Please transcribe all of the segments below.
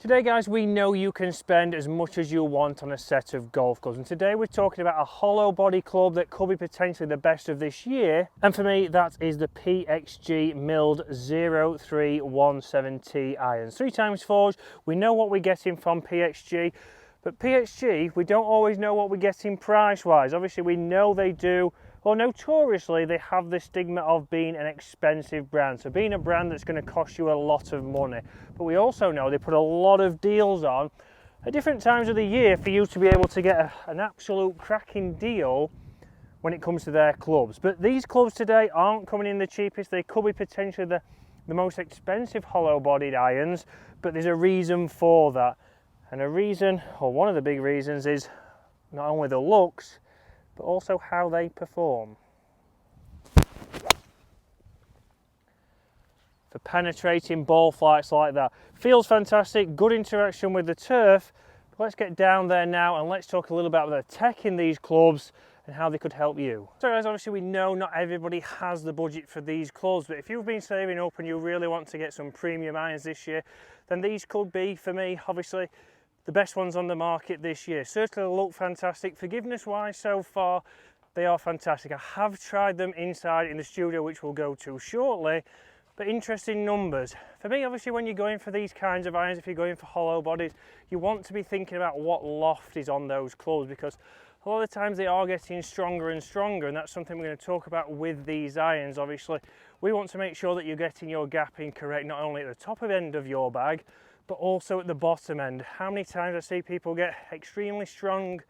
Today guys, we know you can spend as much as you want on a set of golf clubs, and today we're talking about a hollow body club that could be potentially the best of this year, and for me that is the PXG milled 0317T irons. 3x forged. We know what we're getting from PXG, but PXG, we don't always know what we're getting price wise. Obviously we know they do, or notoriously they have the stigma of being an expensive brand, so being a brand that's going to cost you a lot of money. But we also know they put a lot of deals on at different times of the year for you to be able to get an absolute cracking deal when it comes to their clubs. But these clubs today aren't coming in the cheapest. They could be potentially the most expensive hollow bodied irons, but there's a reason for that. And a reason, or one of the big reasons, is not only the looks, but also how they perform. For penetrating ball flights like that. Feels fantastic, good interaction with the turf. But let's get down there now and let's talk a little about the tech in these clubs and how they could help you. So guys, obviously we know not everybody has the budget for these clubs, but if you've been saving up and you really want to get some premium irons this year, then these could be, for me, obviously, the best ones on the market this year. Certainly look fantastic. Forgiveness wise so far, they are fantastic. I have tried them inside in the studio, which we'll go to shortly, but interesting numbers. For me, obviously, when you're going for these kinds of irons, if you're going for hollow bodies, you want to be thinking about what loft is on those clubs, because a lot of the times they are getting stronger and stronger, and that's something we're going to talk about with these irons. Obviously, we want to make sure that you're getting your gapping correct, not only at the top end of your bag, but also at the bottom end. How many times I see people get extremely strong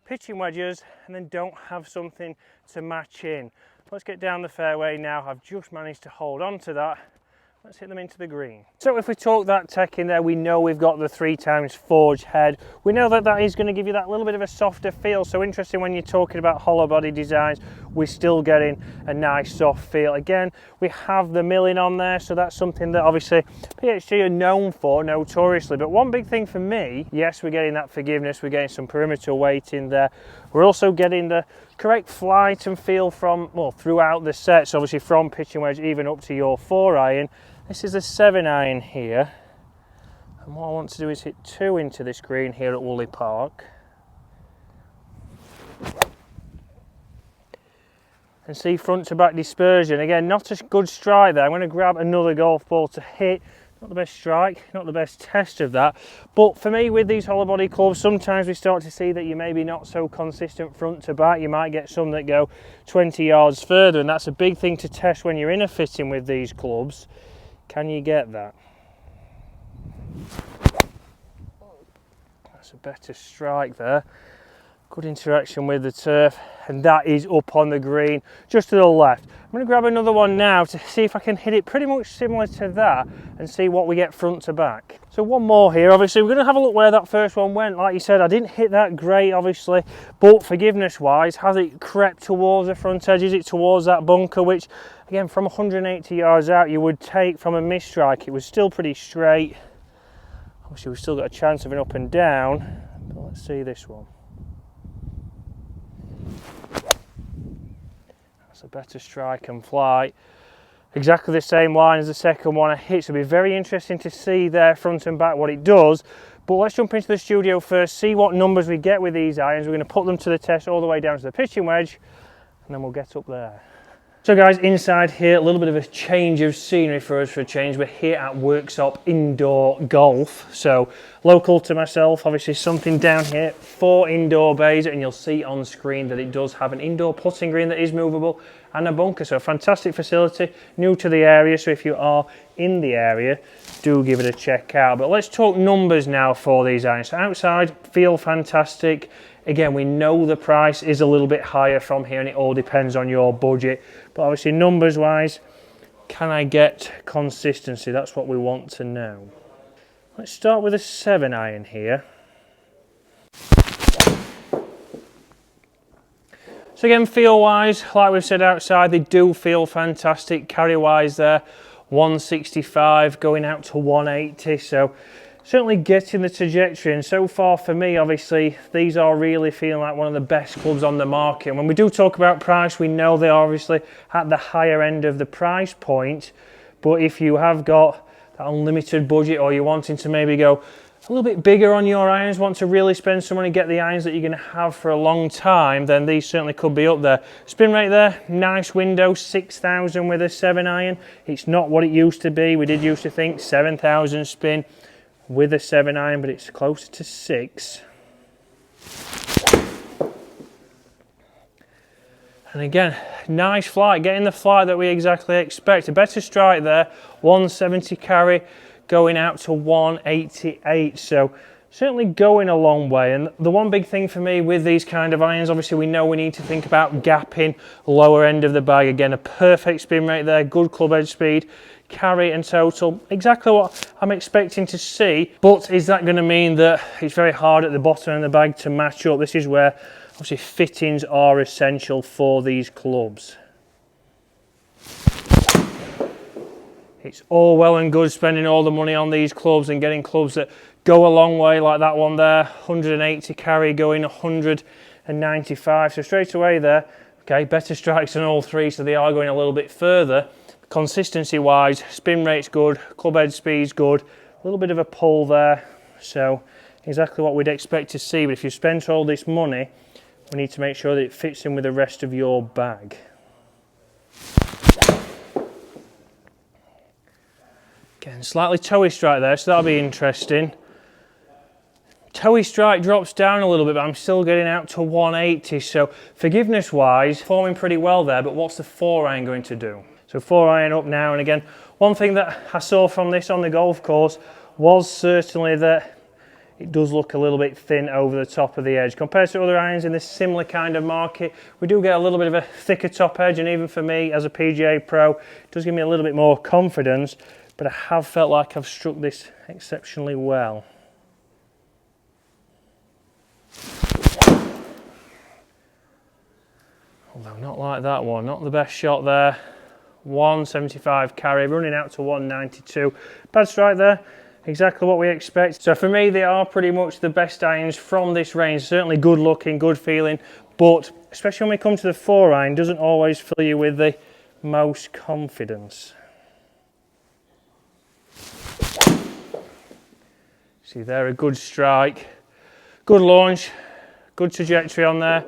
pitching wedges and then don't have something to match in. Let's get down the fairway now. I've just managed to hold on to that. Let's hit them into the green. So if we talk that tech in there, we know we've got the 3x forged head. We know that that is going to give you that little bit of a softer feel. So interesting when you're talking about hollow body designs, we're still getting a nice soft feel. Again, we have the milling on there, so that's something that obviously PXG are known for notoriously. But one big thing for me, yes, we're getting that forgiveness, we're getting some perimeter weight in there. We're also getting the correct flight and feel from, well, throughout the set. So obviously from pitching wedge even up to your 4 iron. This is a 7 iron here, and what I want to do is hit 2 into this green here at Woolley Park. And see front to back dispersion. Again, not a good strike there. I'm going to grab another golf ball to hit. Not the best strike, not the best test of that. But for me, with these hollow body clubs, sometimes we start to see that you may be not so consistent front to back. You might get some that go 20 yards further, and that's a big thing to test when you're in a fitting with these clubs. Can you get that? That's a better strike there. Good interaction with the turf, and that is up on the green, just to the left. I'm going to grab another one now to see if I can hit it pretty much similar to that and see what we get front to back. So one more here. Obviously, we're going to have a look where that first one went. Like you said, I didn't hit that great, obviously, but forgiveness-wise, has it crept towards the front edge? Is it towards that bunker, which, again, from 180 yards out, you would take from a missed strike? It was still pretty straight. Obviously, we've still got a chance of an up and down, but let's see this one. That's a better strike and flight. Exactly the same line as the second one I hit, so it'll be very interesting to see there front and back what it does. But let's jump into the studio first, see what numbers we get with these irons. We're going to put them to the test all the way down to the pitching wedge, and then we'll get up there. So guys, inside here, a little bit of a change of scenery for us for a change. We're here at Workshop Indoor Golf. So local to myself, obviously something down here, 4 indoor bays, and you'll see on screen that it does have an indoor putting green that is movable and a bunker. So a fantastic facility, new to the area. So if you are in the area, do give it a check out. But let's talk numbers now for these irons. So outside, feel fantastic. Again, we know the price is a little bit higher from here, and it all depends on your budget. But obviously, numbers-wise, can I get consistency? That's what we want to know. Let's start with a 7 iron here. So again, feel-wise, like we've said outside, they do feel fantastic. Carry-wise there, 165 going out to 180. So certainly getting the trajectory, and so far for me, obviously, these are really feeling like one of the best clubs on the market. And when we do talk about price, we know they're obviously at the higher end of the price point, but if you have got that unlimited budget, or you're wanting to maybe go a little bit bigger on your irons, want to really spend some money, get the irons that you're going to have for a long time, then these certainly could be up there. Spin rate there, nice window, 6,000 with a 7 iron. It's not what it used to be. We did used to think 7,000 spin with a 7 iron, but it's closer to 6. And again, nice flight, getting the flight that we exactly expect. A better strike there, 170 carry, going out to 188, so certainly going a long way. And the one big thing for me with these kind of irons, obviously we know we need to think about gapping lower end of the bag. Again, a perfect spin rate there, good club head speed, carry and total, exactly what I'm expecting to see. But is that going to mean that it's very hard at the bottom of the bag to match up? This is where obviously fittings are essential for these clubs. It's all well and good spending all the money on these clubs and getting clubs that go a long way, like that one there, 180 carry going 195. So straight away there, okay, better strikes than all three, so they are going a little bit further. Consistency wise, spin rate's good, club head speed's good, a little bit of a pull there, so exactly what we'd expect to see. But if you spent all this money, we need to make sure that it fits in with the rest of your bag. Again, slightly toey strike there, so that'll be interesting. Toey strike drops down a little bit, but I'm still getting out to 180, so forgiveness wise, forming pretty well there, but what's the 4 iron going to do? So 4 iron up now, and again, one thing that I saw from this on the golf course was certainly that it does look a little bit thin over the top of the edge. Compared to other irons in this similar kind of market, we do get a little bit of a thicker top edge, and even for me as a PGA pro, it does give me a little bit more confidence, but I have felt like I've struck this exceptionally well. Although not like that one, not the best shot there. 175 carry, running out to 192. Bad strike there, exactly what we expect. So for me, they are pretty much the best irons from this range. Certainly good looking, good feeling, but especially when we come to the 4 iron, doesn't always fill you with the most confidence. See there, a good strike, good launch, good trajectory on there.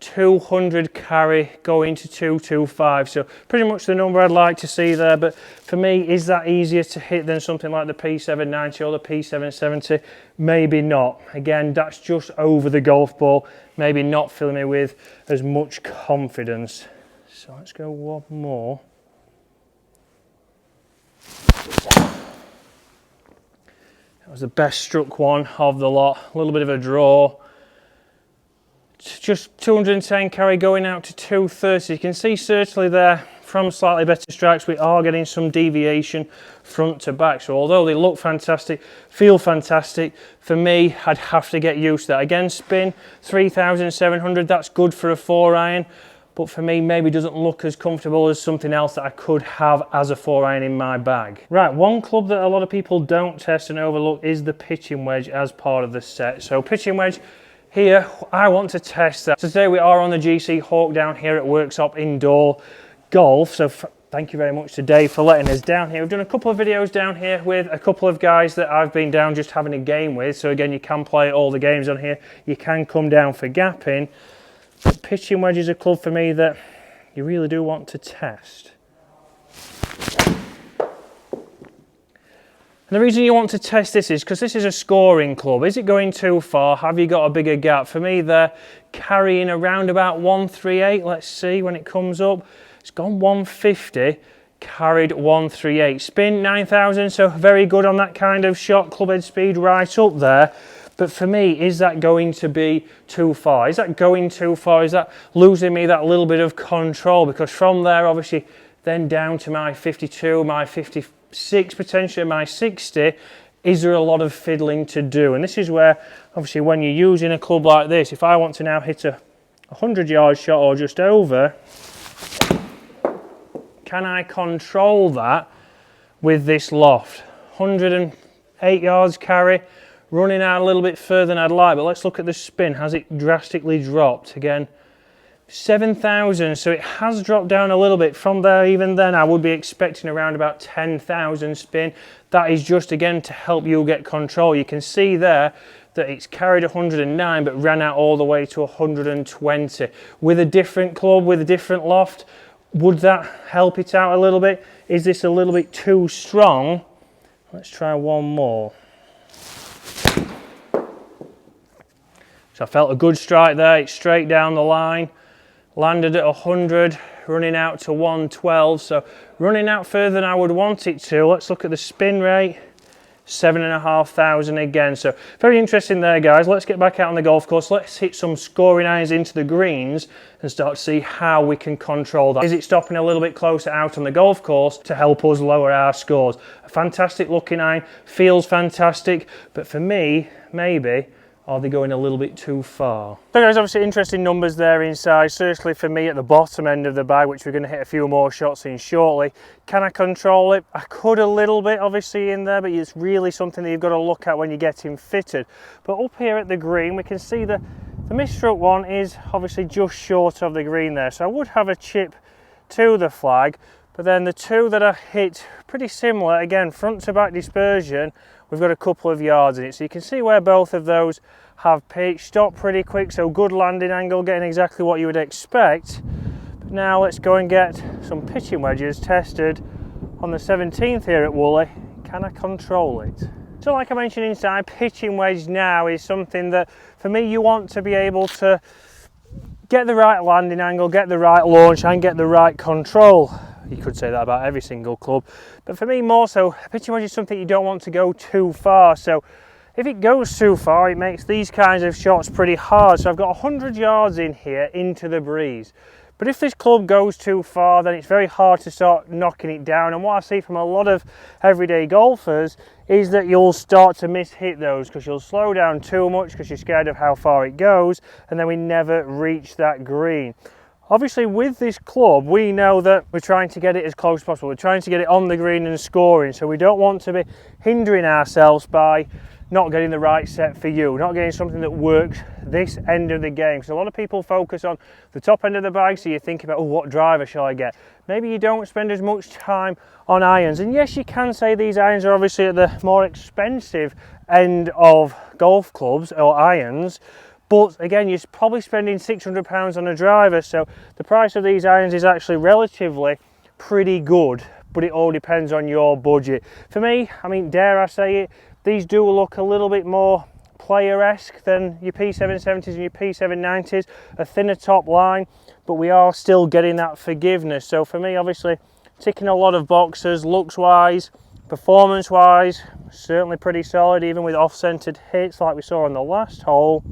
200 carry going to 225, so pretty much the number I'd like to see there. But for me, is that easier to hit than something like the P790 or the P770? Maybe not. Again, that's just over the golf ball, maybe not filling me with as much confidence. So let's go one more. That was the best struck one of the lot, a little bit of a draw. Just 210 carry going out to 230. You can see certainly there from slightly better strikes we are getting some deviation front to back. So although they look fantastic, feel fantastic, for me I'd have to get used to that. Again, spin 3,700, that's good for a 4 iron, but for me maybe doesn't look as comfortable as something else that I could have as a 4 iron in my bag. Right, one club that a lot of people don't test and overlook is the pitching wedge as part of the set. So pitching wedge, here, I want to test that. So today we are on the GC Hawk down here at Worksop Indoor Golf. So thank you very much to Dave for letting us down here. We've done a couple of videos down here with a couple of guys that I've been down just having a game with. So again, you can play all the games on here. You can come down for gapping. But pitching wedge is a club for me that you really do want to test. And the reason you want to test this is because this is a scoring club. Is it going too far? Have you got a bigger gap? For me, they're carrying around about 138. Let's see when it comes up. It's gone 150, carried 138. Spin 9,000, so very good on that kind of shot. Club head speed right up there. But for me, is that going to be too far? Is that going too far? Is that losing me that little bit of control? Because from there, obviously, then down to my 52, my 56, potentially my 60, is there a lot of fiddling to do? And this is where, obviously, when you're using a club like this, if I want to now hit a 100-yard shot or just over, can I control that with this loft? 108 yards carry, running out a little bit further than I'd like, but let's look at the spin. Has it drastically dropped? Again, 7,000, so it has dropped down a little bit from there. Even then I would be expecting around about 10,000 spin. That is just again to help you get control. You can see there that it's carried 109 but ran out all the way to 120. With a different club, with a different loft, would that help it out a little bit? Is this a little bit too strong? Let's try one more. So I felt a good strike there. It's straight down the line. Landed at 100, running out to 112. So running out further than I would want it to. Let's look at the spin rate. 7,500 again. So very interesting there, guys. Let's get back out on the golf course. Let's hit some scoring irons into the greens and start to see how we can control that. Is it stopping a little bit closer out on the golf course to help us lower our scores? A fantastic looking iron, feels fantastic, but for me, maybe, are they going a little bit too far? So guys, obviously interesting numbers there inside, certainly for me at the bottom end of the bag, which we're going to hit a few more shots in shortly. Can I control it? I could a little bit obviously in there, but it's really something that you've got to look at when you get him fitted. But up here at the green, we can see the misstruck one is obviously just short of the green there. So I would have a chip to the flag, but then the two that I hit pretty similar, again, front to back dispersion, we've got a couple of yards in it. So you can see where both of those have pitched, stopped pretty quick, so good landing angle, getting exactly what you would expect. But now let's go and get some pitching wedges tested on the 17th here at Woolley. Can I control it? So like I mentioned inside, pitching wedge now is something that for me you want to be able to get the right landing angle, get the right launch and get the right control. You could say that about every single club, but for me more so, pitching wedge is something you don't want to go too far. So if it goes too far, it makes these kinds of shots pretty hard. So I've got 100 yards in here into the breeze. But if this club goes too far, then it's very hard to start knocking it down. And what I see from a lot of everyday golfers is that you'll start to miss-hit those because you'll slow down too much because you're scared of how far it goes, and then we never reach that green. Obviously with this club, we know that we're trying to get it as close as possible. We're trying to get it on the green and scoring, so we don't want to be hindering ourselves by not getting the right set for you, not getting something that works this end of the game. Because a lot of people focus on the top end of the bag, so you think about, oh, what driver shall I get? Maybe you don't spend as much time on irons. And yes, you can say these irons are obviously at the more expensive end of golf clubs or irons, but again, you're probably spending £600 on a driver, so the price of these irons is actually relatively pretty good, but it all depends on your budget. For me, I mean, dare I say it, these do look a little bit more player-esque than your P770's and your P790's, a thinner top line, but we are still getting that forgiveness. So for me, obviously, ticking a lot of boxes, looks-wise, performance-wise, certainly pretty solid, even with off-centered hits like we saw on the last hole.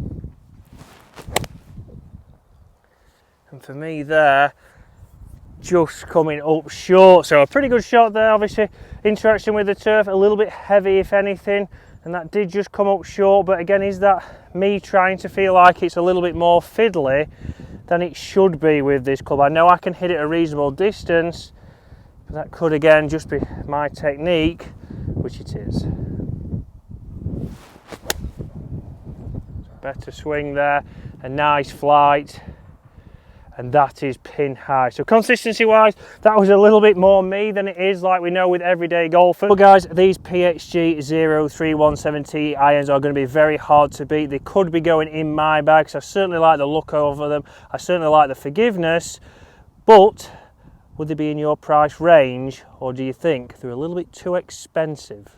And for me there, just coming up short. So a pretty good shot there, obviously interaction with the turf, a little bit heavy if anything, and that did just come up short. But again, is that me trying to feel like it's a little bit more fiddly than it should be with this club? I know I can hit it a reasonable distance, but that could again just be my technique, which it is. Better swing there, a nice flight, and that is pin high. So consistency wise, that was a little bit more me than it is like we know with everyday golfers. But guys, these PXG 0317T irons are going to be very hard to beat. They could be going in my bag, so I certainly like the look over them, I certainly like the forgiveness, but would they be in your price range, or do you think they're a little bit too expensive?